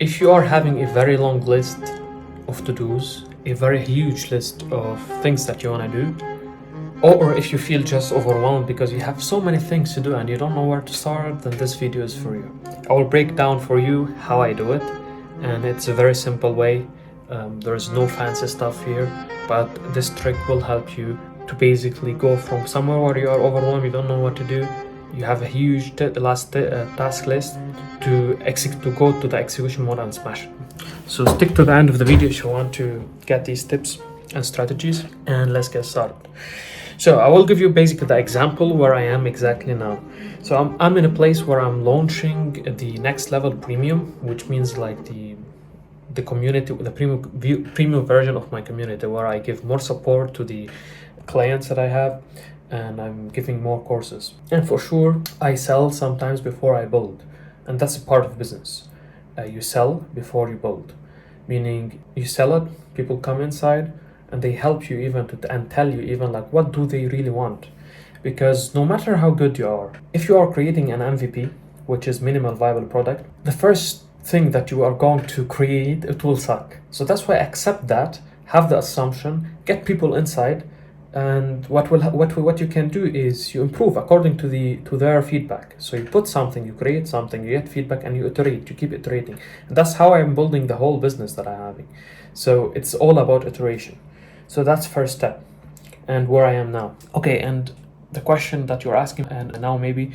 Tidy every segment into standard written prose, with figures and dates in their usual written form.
If you are having a very long list of to-dos, a very huge list of things that you want to do, or if you feel just overwhelmed because you have so many things to do and you don't know where to start, then this video is for you. I will break down for you how I do it, and it's a very simple way. There's no fancy stuff here, but this trick will help you to basically go from somewhere where you are overwhelmed, you don't know what to do, you have a huge task list to go to the execution mode and smash it. So stick to the end of the video if you want to get these tips and strategies, and let's get started. So I will give you basically the example where I am exactly now. So I'm in a place where I'm launching the next level premium, which means like the community, the premium version of my community, where I give more support to the clients that I have, and I'm giving more courses. And for sure, I sell sometimes before I build, and that's a part of business. You sell before you build, meaning you sell it, people come inside, and they help you even and tell you even like what do they really want. Because no matter how good you are, if you are creating an MVP, which is minimal viable product, the first thing that you are going to create, it will suck. So that's why accept that, have the assumption, get people inside, and what you can do is you improve according to their feedback. So you put something, you create something, you get feedback, and you iterate, you keep iterating. And that's how I'm building the whole business that I'm having. So it's all about iteration. So that's first step, and where I am now. Okay, and the question that you're asking, and now maybe,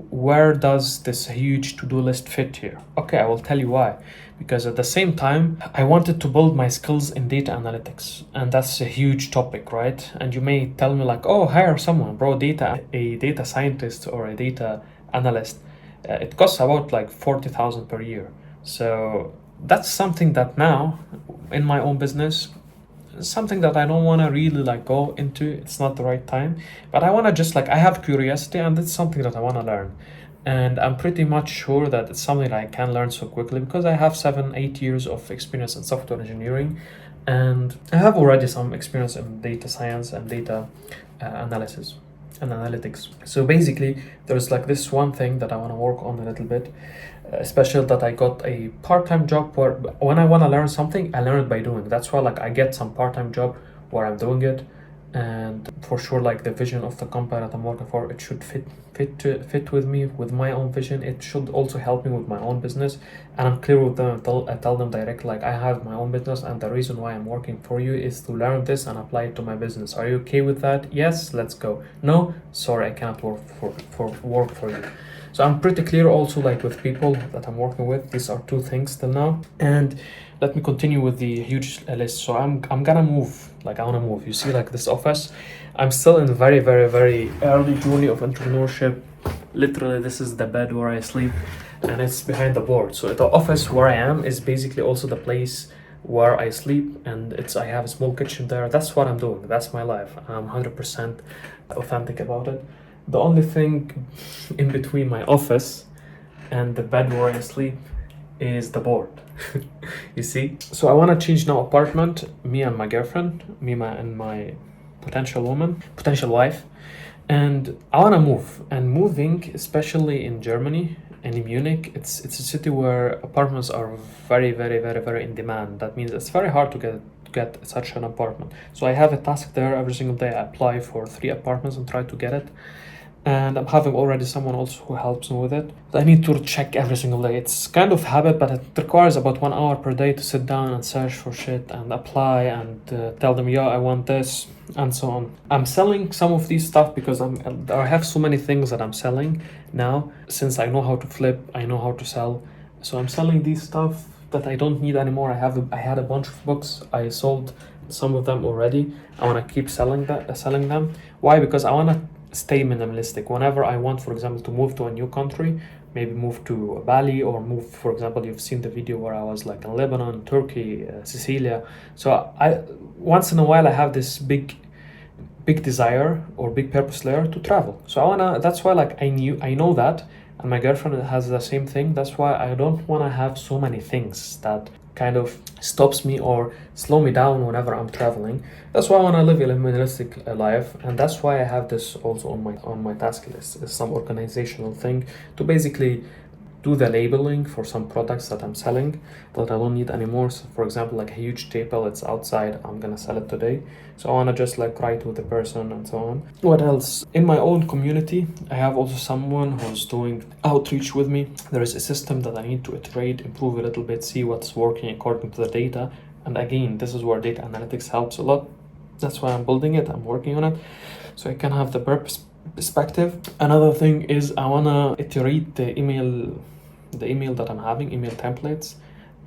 where does this huge to-do list fit here? Okay, I will tell you why. Because at the same time, I wanted to build my skills in data analytics, and that's a huge topic, right? And you may tell me like, oh, hire someone, bro, a data scientist or a data analyst. It costs about like 40,000 per year. So that's something that now in my own business, something that I don't want to really like go into. It's not the right time, but I want to just like, I have curiosity, and it's something that I want to learn. And I'm pretty much sure that it's something that I can learn so quickly because I have 7-8 years of experience in software engineering, and I have already some experience in data science and data analysis and analytics. So basically there's like this one thing that I want to work on a little bit, especially that I got a part-time job where when I want to learn something, I learn it by doing. That's why like I get some part-time job where I'm doing it, and for sure like the vision of the company that I'm working for, it should fit with me, with my own vision. It should also help me with my own business, and I'm clear with them. I tell them directly like I have my own business, and the reason why I'm working for you is to learn this and apply it to my business. Are you okay with that? Yes, let's go. No, sorry, I cannot work for you. So I'm pretty clear also like with people that I'm working with. These are two things till now. And let me continue with the huge list. So I'm gonna move, like I wanna move. You see like this office, I'm still in the very, very, very early journey of entrepreneurship. Literally, this is the bed where I sleep, and it's behind the board. So the office where I am is basically also the place where I sleep, and I have a small kitchen there. That's what I'm doing. That's my life. I'm 100% authentic about it. The only thing in between my office and the bed where I sleep is the board. You see? So I want to change now apartment, me and my girlfriend, and my potential wife, and I want to move. And moving, especially in Germany and in Munich, it's a city where apartments are very, very, very, very in demand. That means it's very hard to get such an apartment. So I have a task there every single day. I apply for 3 apartments and try to get it. And I'm having already someone also who helps me with it. I need to check every single day. It's kind of habit, but it requires about 1 hour per day to sit down and search for shit and apply and tell them, yeah, I want this, and so on. I'm selling some of these stuff because I have so many things that I'm selling now. Since I know how to flip, I know how to sell. So I'm selling these stuff that I don't need anymore. I had a bunch of books. I sold some of them already. I want to keep selling them. Why? Because I want to stay minimalistic. Whenever I want, for example, to move to a new country, maybe move to Bali, or move, for example, you've seen the video where I was like in Lebanon, Turkey, Sicilia. So I once in a while I have this big desire or big purpose there to travel. So that's why like I know that, and my girlfriend has the same thing. That's why I don't want to have so many things that kind of stops me or slow me down whenever I'm traveling. That's why I want to live a minimalistic life, and that's why I have this also on my task list. It's some organizational thing to basically do the labeling for some products that I'm selling that I don't need anymore. So for example, like a huge table, it's outside, I'm gonna sell it today. So I wanna just like write with the person and so on. What else? In my own community, I have also someone who's doing outreach with me. There is a system that I need to iterate, improve a little bit, see what's working according to the data. And again, this is where data analytics helps a lot. That's why I'm building it, I'm working on it. So I can have the perspective. Another thing is I wanna iterate the email that I'm having, email templates,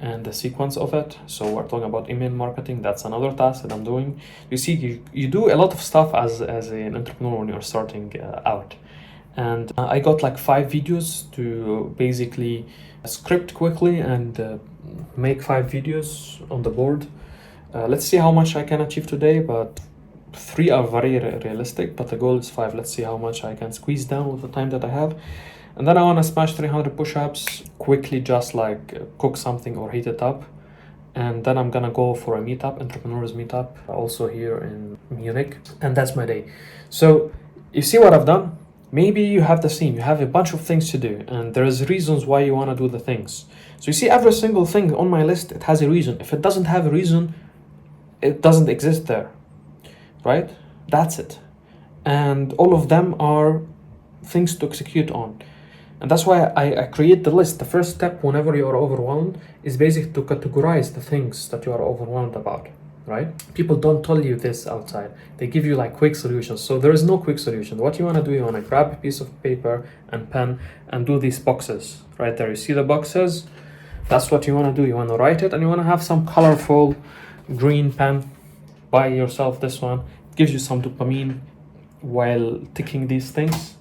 and the sequence of it. So we're talking about email marketing. That's another task that I'm doing. You see, you do a lot of stuff as an entrepreneur when you're starting out. And I got like 5 videos to basically script quickly and make 5 videos on the board. Let's see how much I can achieve today, but 3 are very realistic, but the goal is 5. Let's see how much I can squeeze down with the time that I have. And then I want to smash 300 push-ups quickly, just like cook something or heat it up. And then I'm gonna go for a meetup, entrepreneurs meetup, also here in Munich. And that's my day. So you see what I've done? Maybe you have the same. You have a bunch of things to do, and there's reasons why you want to do the things. So you see every single thing on my list, it has a reason. If it doesn't have a reason, it doesn't exist there, right? That's it. And all of them are things to execute on. And that's why I create the list. The first step whenever you are overwhelmed is basically to categorize the things that you are overwhelmed about, right? People don't tell you this outside. They give you like quick solutions. So there is no quick solution. What you want to do, you want to grab a piece of paper and pen and do these boxes right there. You see the boxes? That's what you want to do. You want to write it, and you want to have some colorful green pen. Buy yourself this one. It gives you some dopamine while ticking these things.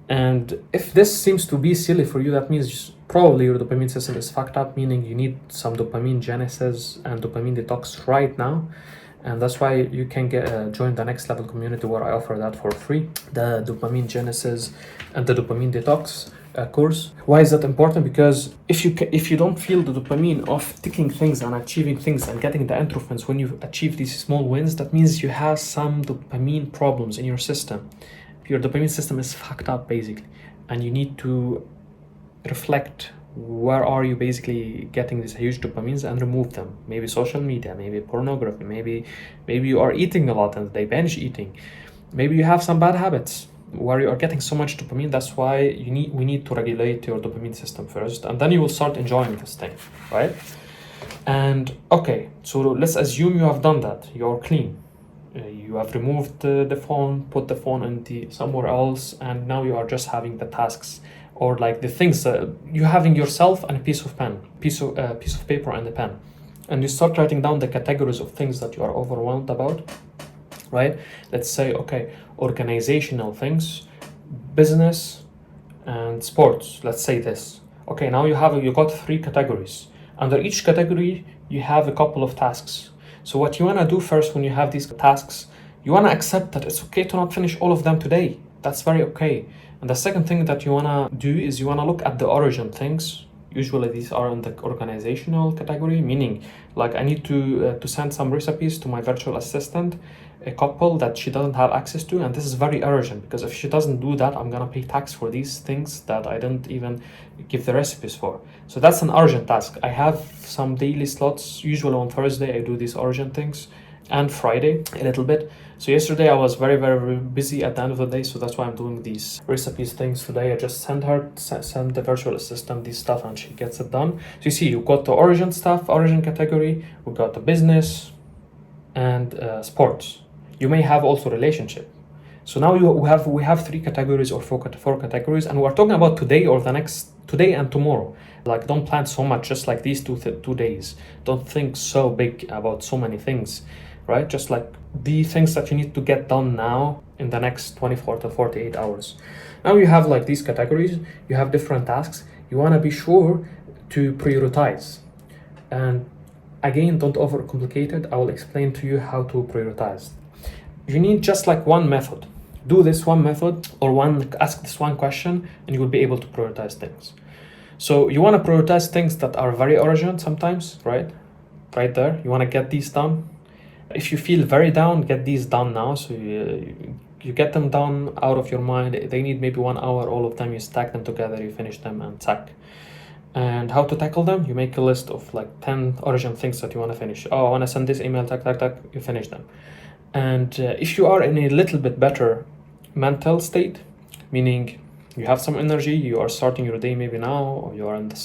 And if this seems to be silly for you, that means probably your dopamine system is fucked up, meaning you need some dopamine genesis and dopamine detox right now. And that's why you can join the Next Level community, where I offer that for free, the dopamine genesis and the dopamine detox course. Why is that important? Because if you don't feel the dopamine of ticking things and achieving things and getting the endorphins when you achieve these small wins, that means you have some dopamine problems in your system. Your dopamine system is fucked up basically, and you need to reflect where are you basically getting these huge dopamines and remove them. Maybe social media, maybe pornography, maybe you are eating a lot and they binge eating. Maybe you have some bad habits where you are getting so much dopamine. That's why we need to regulate your dopamine system first, and then you will start enjoying this thing, right? And okay, so let's assume you have done that, you're clean. You have removed the phone, put the phone somewhere else, and now you are just having the tasks or like the things you're having yourself and a piece of paper and a pen, and you start writing down the categories of things that you are overwhelmed about, right? Let's say, okay, organizational things, business, and sports. Let's say this. Okay, now you got 3 categories. Under each category, you have a couple of tasks. So what you want to do first when you have these tasks, you want to accept that it's okay to not finish all of them today. That's very okay. And the second thing that you want to do is you want to look at the origin things. Usually these are in the organizational category, meaning like I need to send some recipes to my virtual assistant, a couple that she doesn't have access to, and this is very urgent because if she doesn't do that, I'm gonna pay tax for these things that I didn't even give the recipes for. So that's an urgent task. I have some daily slots. Usually on Thursday I do these urgent things, and Friday a little bit. So yesterday I was very, very busy at the end of the day, so that's why I'm doing these recipes things today. I just send the virtual assistant this stuff and she gets it done. So you see, you got the origin stuff, origin category, we got the business and sports. You may have also relationship. So now we have 3 categories or 4 categories, and we're talking about today or today and tomorrow. Like, don't plan so much, just like these 2 days. Don't think so big about so many things, right? Just like the things that you need to get done now in the next 24 to 48 hours. Now you have like these categories, you have different tasks. You want to be sure to prioritize. And again, don't overcomplicate it. I will explain to you how to prioritize. You need just like one method. Do this one method or ask this one question, and you will be able to prioritize things. So you want to prioritize things that are very urgent sometimes, right? Right there. You want to get these done. If you feel very down, get these done now. So you get them done out of your mind. They need maybe 1 hour, all of them, you stack them together, you finish them, and tack. And how to tackle them? You make a list of like 10 urgent things that you want to finish. Oh, I want to send this email, tack, tack, tack, you finish them. And if you are in a little bit better mental state, meaning you have some energy, you are starting your day maybe now, or you are in the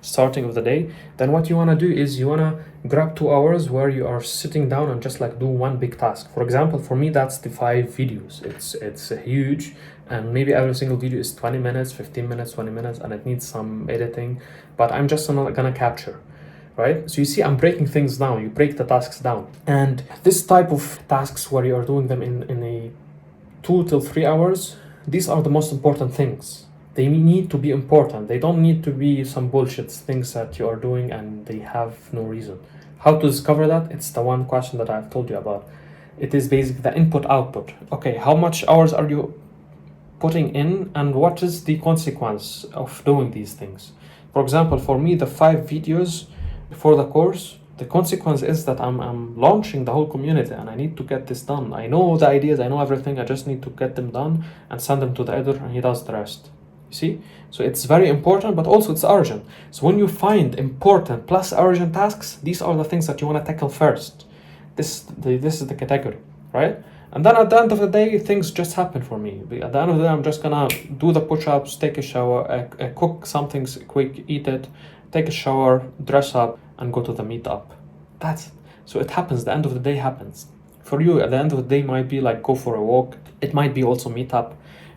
starting of the day, then what you want to do is you want to grab 2 hours where you are sitting down and just like do one big task. For example, for me, that's the 5 videos. It's huge, and maybe every single video is 20 minutes, 15 minutes, 20 minutes, and it needs some editing, but I'm just not gonna capture. Right? So you see, I'm breaking things down. You break the tasks down. And this type of tasks where you are doing them in a 2 till 3 hours, these are the most important things. They need to be important. They don't need to be some bullshit things that you are doing and they have no reason. How to discover that? It's the one question that I've told you about. It is basically the input output. Okay, how much hours are you putting in and what is the consequence of doing these things? For example, for me, the 5 videos before the course, the consequence is that I'm launching the whole community and I need to get this done. I know the ideas, I know everything, I just need to get them done and send them to the editor and he does the rest. You see? So it's very important, but also it's urgent. So when you find important plus urgent tasks, these are the things that you want to tackle first. This is the category, right? And then at the end of the day, things just happen for me. At the end of the day, I'm just gonna do the push-ups, take a shower, cook something quick, eat it, take a shower, dress up, and go to the meetup. That's it. So it happens. The end of the day happens. For you, at the end of the day might be like go for a walk. It might be also meetup.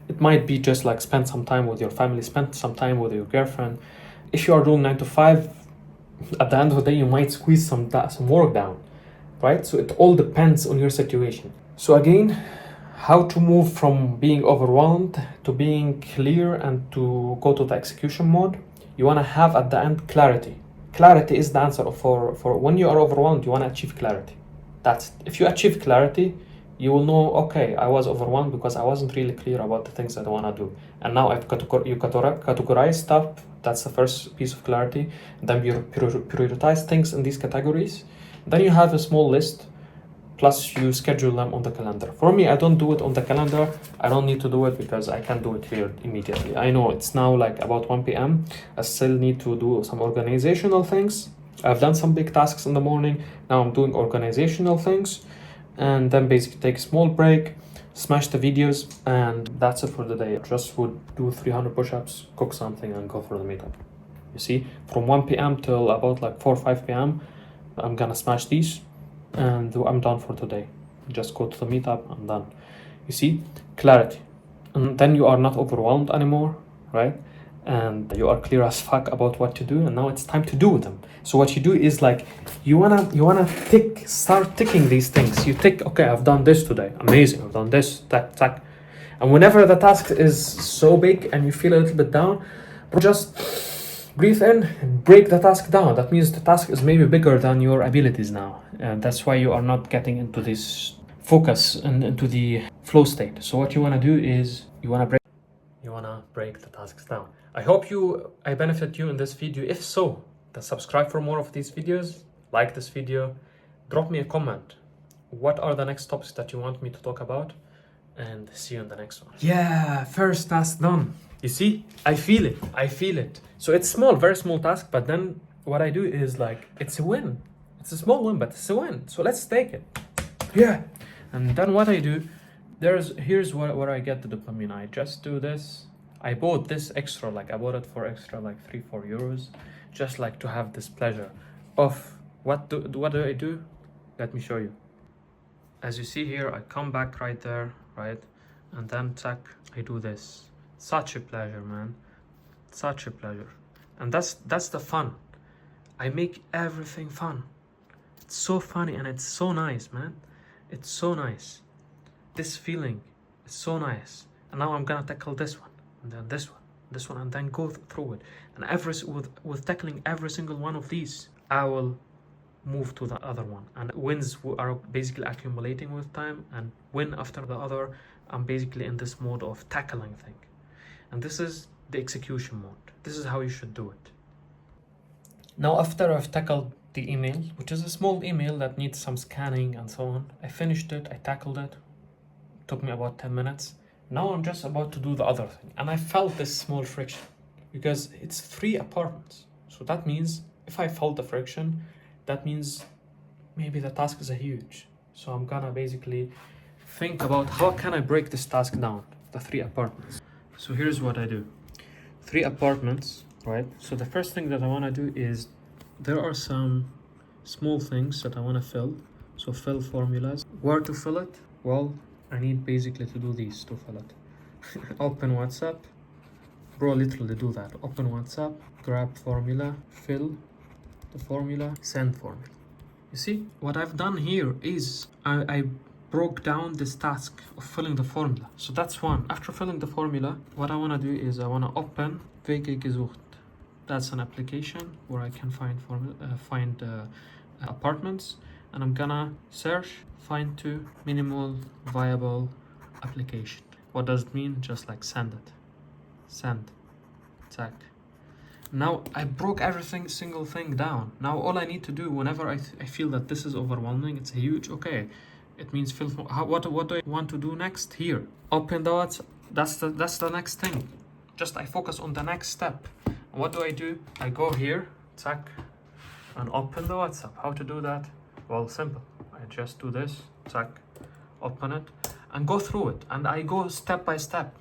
It might be just like spend some time with your family, spend some time with your girlfriend. If you are doing 9 to 5, at the end of the day, you might squeeze some work down, right? So it all depends on your situation. So again, how to move from being overwhelmed to being clear and to go to the execution mode. You want to have at the end clarity. Clarity is the answer for when you are overwhelmed, you want to achieve clarity. That's it. If you achieve clarity, you will know, okay, I was overwhelmed because I wasn't really clear about the things that I want to do. And now I've categorize stuff. That's the first piece of clarity. Then you prioritize things in these categories. Then you have a small list, plus you schedule them on the calendar. For me, I don't do it on the calendar. I don't need to do it because I can do it here immediately. I know it's now like about 1 p.m. I still need to do some organizational things. I've done some big tasks in the morning. Now I'm doing organizational things. And then basically take a small break, smash the videos, and that's it for the day. I just would do 300 push-ups, cook something, and go for the meetup. You see, from 1 p.m. till about like 4 or 5 p.m., I'm gonna smash these, and I'm done for today. Just go to the meetup, I'm done. You see, clarity. And then you are not overwhelmed anymore, right? And you are clear as fuck about what to do, and now it's time to do them. So what you do is like you wanna start ticking these things. You tick, okay, I've done this today, amazing, I've done this, tack. And whenever the task is so big and you feel a little bit down, just breathe in and break the task down. That means the task is maybe bigger than your abilities now, and that's why you are not getting into this focus and into the flow state. So what you wanna do is you wanna break the tasks down. I hope I benefit you in this video. If so, then subscribe for more of these videos, like this video, drop me a comment. What are the next topics that you want me to talk about? And see you in the next one. Yeah, first task done. You see, I feel it. So it's small, very small task, but then what I do is like, it's a win. It's a small win, but it's a win. So let's take it. Yeah. And then what I do, here's where I get the dopamine. I just do this. I bought this extra, like I bought it for extra like 3-4 euros, just like to have this pleasure of what do I do? Let me show you. As you see here, I come back right there, right? And then tack, I do this. Such a pleasure, man. Such a pleasure. And that's the fun. I make everything fun. It's so funny and it's so nice, man. It's so nice. This feeling is so nice. And now I'm gonna tackle this one. And then this one, and then go through it. And with tackling every single one of these, I will move to the other one. And wins are basically accumulating with time, and win after the other. I'm basically in this mode of tackling thing. And this is the execution mode. This is how you should do it. Now, after I've tackled the email, which is a small email that needs some scanning and so on, I finished it, I tackled it, Took me about 10 minutes. Now I'm just about to do the other thing. And I felt this small friction because it's 3 apartments. So that means if I felt the friction, that means maybe the task is a huge. So I'm gonna basically think about how can I break this task down, the 3 apartments. So here's what I do. 3 apartments, right? So the first thing that I wanna do is there are some small things that I wanna fill. So fill formulas. Where to fill it? Well, I need basically to do these to fill it. Open WhatsApp. Bro, literally do that. Open WhatsApp, grab formula, fill the formula, send formula. You see, what I've done here is I broke down this task of filling the formula. So that's one. After filling the formula, what I want to do is I want to open WG gesucht. That's an application where I can find apartments, and I'm gonna search find to minimal viable application. What does it mean? Just like send it. Send. Tack. Now I broke everything single thing down. Now all I need to do whenever I feel that this is overwhelming, it's huge, okay, it means fill what do I want to do next? Here, open the WhatsApp. That's the next thing. Just I focus on the next step. What do? I go here, tack, and open the WhatsApp. How to do that? Well, simple. I just do this, tack, open it, and go through it. And I go step by step.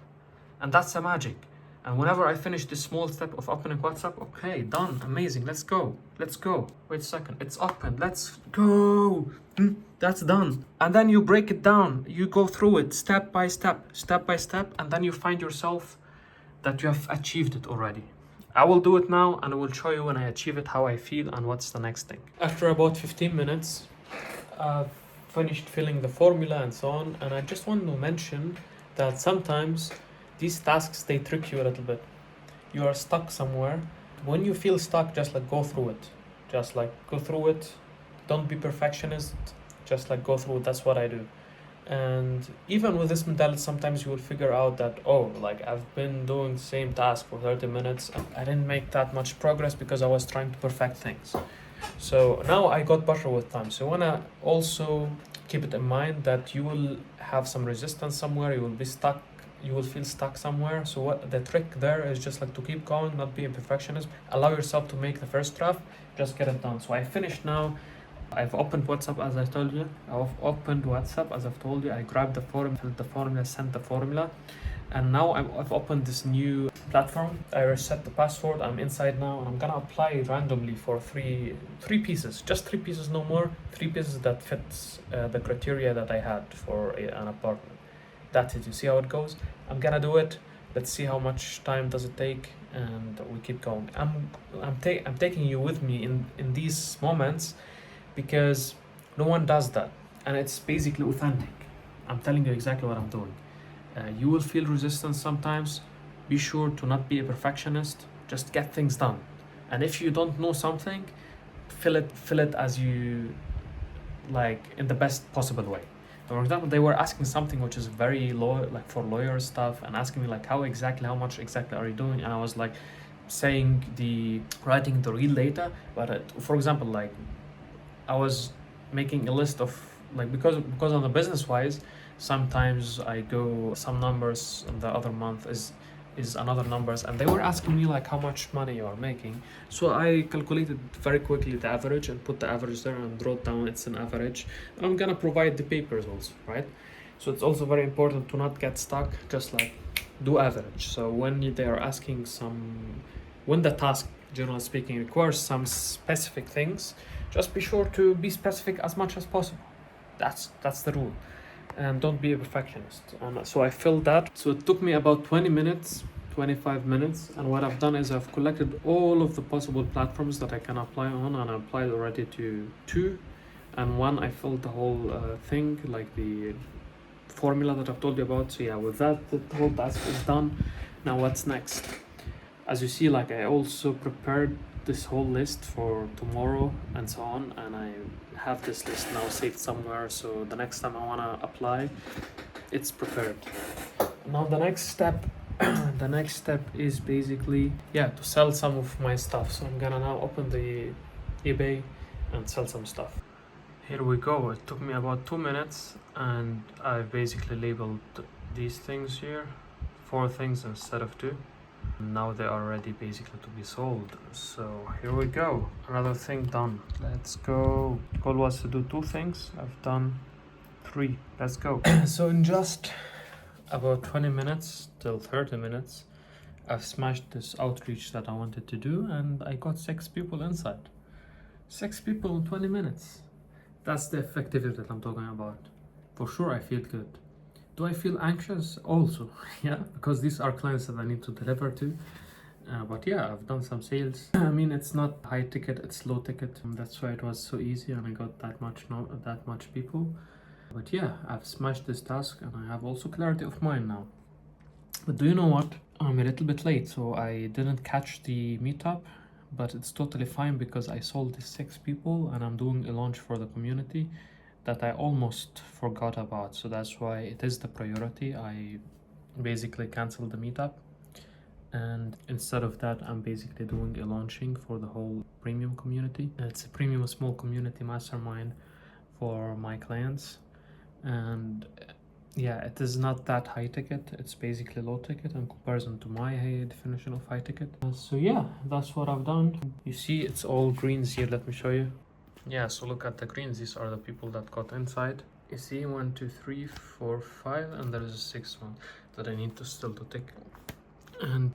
And that's the magic. And whenever I finish this small step of opening WhatsApp, okay, done, amazing, let's go. Wait a second, it's open, let's go. That's done. And then you break it down, you go through it step by step, and then you find yourself that you have achieved it already. I will do it now, and I will show you when I achieve it how I feel and what's the next thing. After about 15 minutes, I've finished filling the formula and so on, and I just want to mention that sometimes these tasks, they trick you a little bit. You are stuck somewhere. When you feel stuck, just like go through it. Just like go through it. Don't be perfectionist. Just like go through it. That's what I do. And even with this mentality, sometimes you will figure out that, oh, like I've been doing the same task for 30 minutes. I didn't make that much progress because I was trying to perfect things. So now I got better with time. So I want to also keep it in mind that you will have some resistance somewhere. You will be stuck. You will feel stuck somewhere. So what the trick there is just like to keep going, not be a perfectionist. Allow yourself to make the first draft, just get it done. So I finished now. I've opened WhatsApp as I told you. I grabbed the form, filled the formula, sent the formula. And now I've opened this new platform. I reset the password. I'm inside now, and I'm gonna apply randomly for three pieces. Just 3 pieces, no more. 3 pieces that fits the criteria that I had for an apartment. That's it. You see how it goes? I'm gonna do it. Let's see how much time does it take, and we keep going. I'm taking you with me in these moments because no one does that, and it's basically authentic. I'm telling you exactly what I'm doing. You will feel resistance sometimes. Be sure to not be a perfectionist. Just get things done. And if you don't know something, fill it as you like in the best possible way. For example, they were asking something which is very low, like for lawyer stuff, and asking me like how much exactly are you doing? And I was like writing the real data. But for example, like I was making a list of like because on the business wise, sometimes I go some numbers and the other month is another numbers, and they were asking me like how much money you are making. So I calculated very quickly the average and put the average there and wrote down it's an average. And I'm gonna provide the papers also, right? So it's also very important to not get stuck, just like do average. So when they are asking when the task, generally speaking, requires some specific things, just be sure to be specific as much as possible. That's the rule. And don't be a perfectionist. And so I filled that. So it took me about 25 minutes. And what I've done is I've collected all of the possible platforms that I can apply on, and I applied already to 2. And 1, I filled the whole thing, like the formula that I've told you about. So yeah, with that, the whole task is done. Now what's next? As you see, like I also prepared this whole list for tomorrow and so on, and I have this list now saved somewhere, so the next time I want to apply, it's prepared. Now the next step is basically to sell some of my stuff. So I'm gonna now open the eBay and sell some stuff. Here we go. It took me about 2 minutes and I basically labeled these things here, 4 things instead of 2. Now they are ready basically to be sold. So here we go. Another thing done. Let's go. Goal was to do 2 things. I've done 3. Let's go. So in just about 20 minutes till 30 minutes, I've smashed this outreach that I wanted to do and I got 6 people inside. 6 people in 20 minutes. That's the effectivity that I'm talking about. For sure, I feel good. Do I feel anxious? Also, yeah, because these are clients that I need to deliver to. But yeah, I've done some sales. I mean, it's not high ticket, it's low ticket. That's why it was so easy and I got that much people. But yeah, I've smashed this task and I have also clarity of mind now. But do you know what? I'm a little bit late, so I didn't catch the meetup. But it's totally fine because I sold these 6 people and I'm doing a launch for the community that I almost forgot about. So that's why it is the priority. I basically canceled the meetup and instead of that I'm basically doing a launching for the whole premium community. It's a premium small community mastermind for my clients, and yeah, it is not that high ticket. It's basically low ticket in comparison to my definition of high ticket. So yeah, that's what I've done. You see, it's all greens here. Let me show you. Yeah, so look at the greens. These are the people that got inside. You see 1, 2, 3, 4, 5, and there is a 6th one that I need to still to tick. And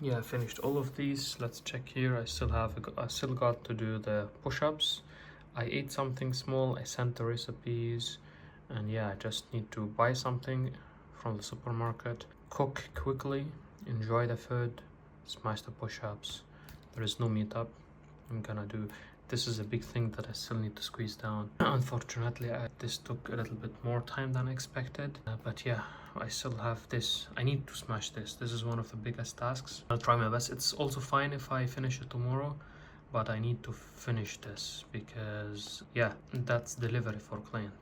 yeah, I finished all of these. Let's check here. I still got to do the push-ups. I ate something small. I sent the recipes. And yeah, I just need to buy something from the supermarket, cook quickly, enjoy the food, smash the push-ups. There is no meetup. This is a big thing that I still need to squeeze down. Unfortunately, this took a little bit more time than expected. But yeah, I still have this. I need to smash this. This is one of the biggest tasks. I'll try my best. It's also fine if I finish it tomorrow, but I need to finish this because yeah, that's delivery for client.